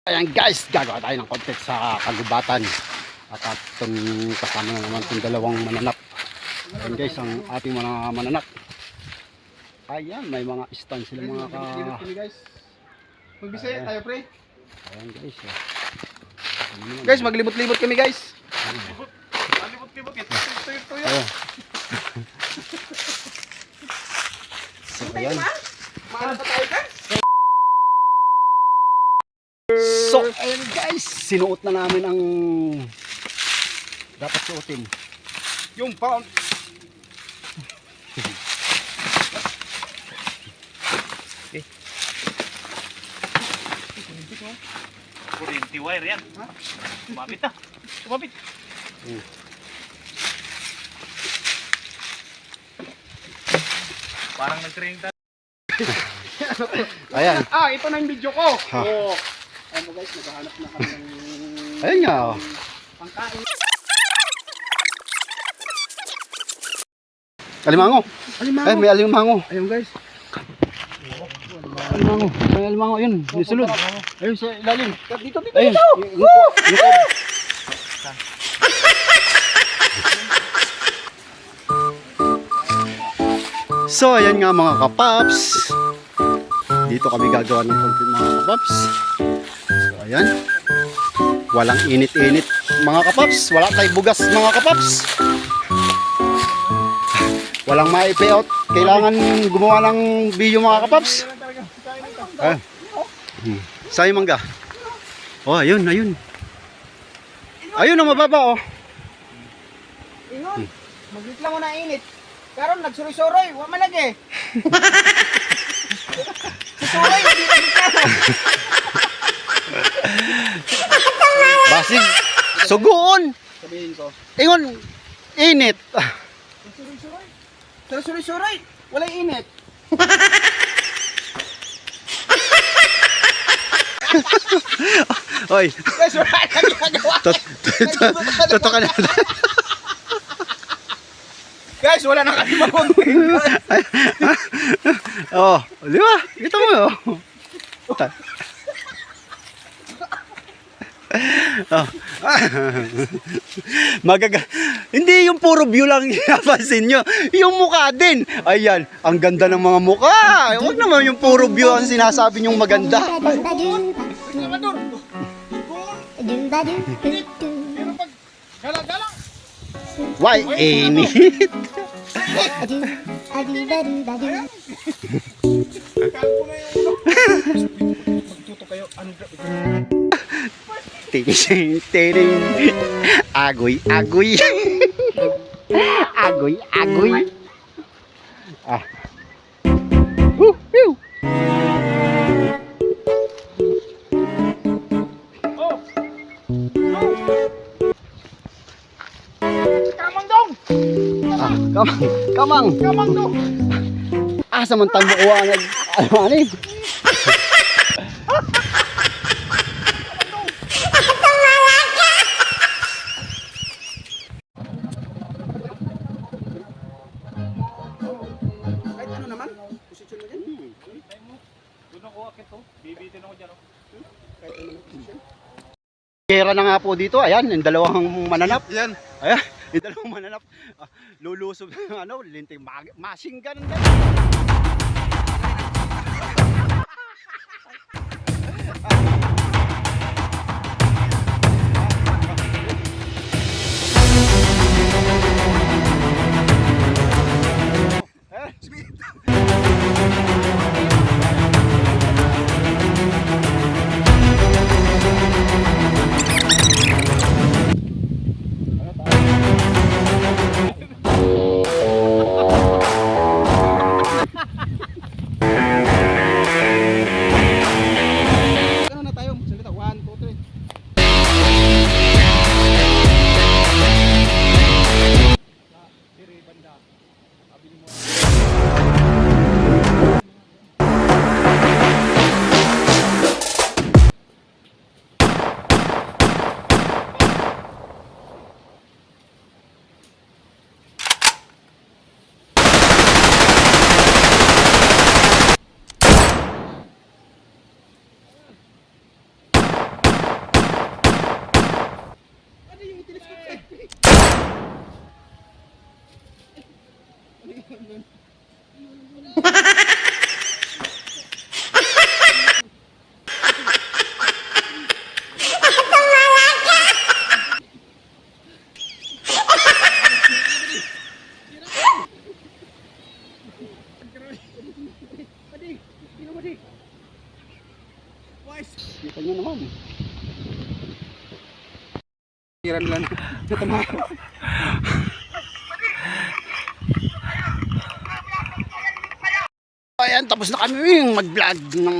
Ayan guys, gagawa tayo ng content sa kagubatan. At itong kasama na naman itong dalawang mananap. Ayan guys, ang ating mga mananap. Ayan, may mga stand sila mga guys. Magbisaya tayo pre. Ayan guys. Guys, maglibot-libot kami guys. Libot-libot ito. Ayan. So ayan. Maano pa tayo guys? So ayan guys, sinuot na namin ang dapat suotin. Yung pound. Kurinti wire yan. Kumapit na. Kumapit. Parang nag-training tayo. Ayan. Ito na yung video ko. Oh. Ayan mo guys, naghahanap na kami ng Ayan nga oh. pangkain. Alimango. Eh, may alimango. Ayun guys. Alimango. May alimango yun. Yung sulod. Ayun sa ilalim. Dito. Ayun. So ayan nga mga kapaps, dito kami gagawa ng content mga kapaps. So ayan, walang init-init mga kapaps, wala tayong bugas mga kapaps, walang maipayout, kailangan gumawa ng video mga kapaps. Sa'yo mangga. Oh ayun, ayun ang mababa oh. Ingon. Maglit lang mo na init. Karon nagsuroy-suroy, wa man lagi. Suroy, hindi na dito. Basig sugoon. Sabihin ko. Ingon init. Suroy-suroy. Pero suroy-suroy, wala init. Oy, Guys, wala kang ginagawa. totoo ka na. Guys, wala na kami makunting. Oh, di ba? Kita mo oh. Oh. Hindi yung puro view lang napansin nyo. Yung mukha din. Ayan, ang ganda ng mga mukha. Huwag naman yung puro view ang sinasabi nyong maganda. Pero pag gala-gala, Why init? kalbo na yung ulo. Magtuto kayo, ano Tiring. Agoy. Agoy. Ah. Woo. Kamang dong! Ah, kamang. Kamang dong! Samantang mo kuha nag ano eh. Kahit ano naman, posisyon mo dyan. Doon ako akit to. Bibitin ako dyan. Kahit ano naman posisyon. Kera na nga po dito. Ayan, yung dalawang mananap. Yan. Ayan, yung dalawang mananap. Lulusob ng ano, linting machine gun. Kita nyo naman. Kiran lang. Natama. Ayan, tapos na kami mag-vlog ng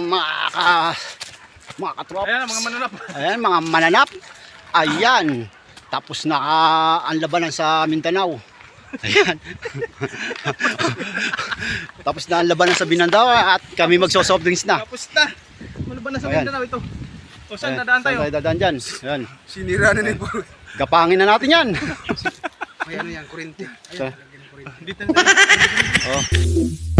mga katrop. Ayan, mga mananap. Ayan, mga mananap. Ayan. Tapos na ang labanan sa Mindanao. Ayan. Tapos na ang labanan sa Mindanao at kami magso-soft drinks na. Tapos na. Ano ba nasa Ayan. Mindanao ito? O saan Ayan, dadaan tayo? Saan tayo dadaan dyan? Ayan. Sinira na ni Paul. Gapangin na natin yan. Ayan na yan, kurente. Sa- Ayan, lagyan ng kurente. Dito na tayo. Oh.